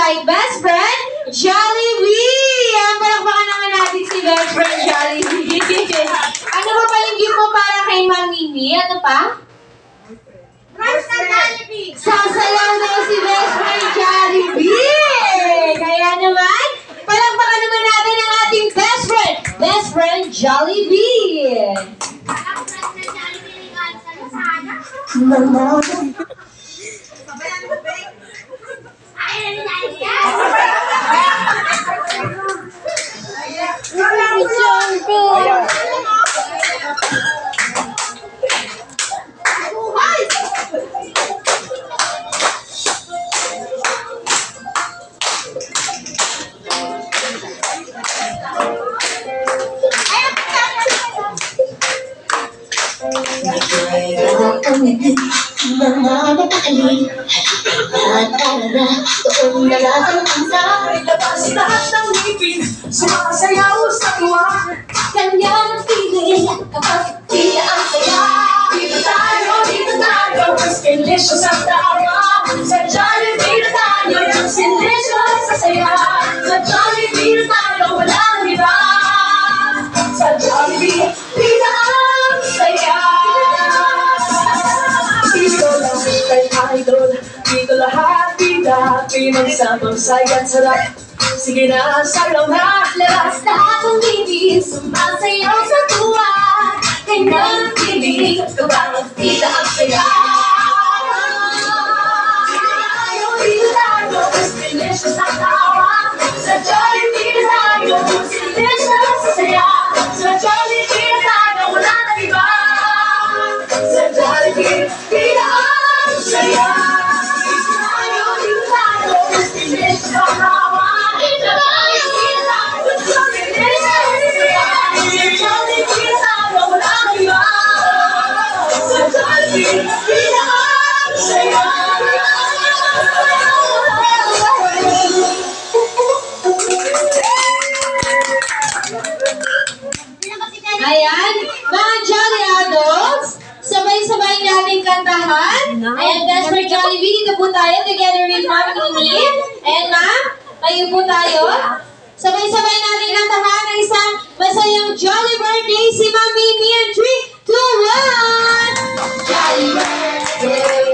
kay Best Friend Jollibee! Ang palakpakan naman natin si Best Friend Jollibee. Ano ba paling gift mo para kay Ma'am Mimi? Ano pa? Sasayaw na si Best Friend Jollibee! Kaya naman, palakpakan naman natin ang ating Best Friend Jollibee! Lahat ng ngipin, sumasayaw sa tuwa. Kanya ng piling kapag di ang saya. Dito tayo, mas delicious ang tawa. Sa Jollibee na tayo, mas delicious sa saya. Sa Jollibee na tayo, walang iba. Sa Jollibee, pina ang saya. Dito lang kay idol, dito lahat bida. Pinagsabang saya't sarap. Sige na, sayaw na. Labas lahat ng bibig, sumasayaw sa tuwa. Kanya ng piling kapag di ang saya. Dito tayo, mas delicious ang tawa. Sa Jollibee na tayo, mas delicious sa saya. Sa Jollibee na tayo, wala na iba. Sa Jollibee, pina ang saya. Dito tayo, mas delicious ang tawa. Sa Jollibee na tayo, mas delicious sa saya. Sa Jollibee na tayo, wala na iba. Sa Jollibee, pina ang saya. Ayan, mga Jolly Adults, sabay-sabay natin kantahan. Ayan, Best Friend Jollibee, dito po tayo together with Ma'am Mimi. Ayan, Ma'am, kayo po tayo. Sabay-sabay natin kantahan ng isang masayang Jolly birthday si Ma'am Mimi. And 3, 2, 1! Jolly birthday!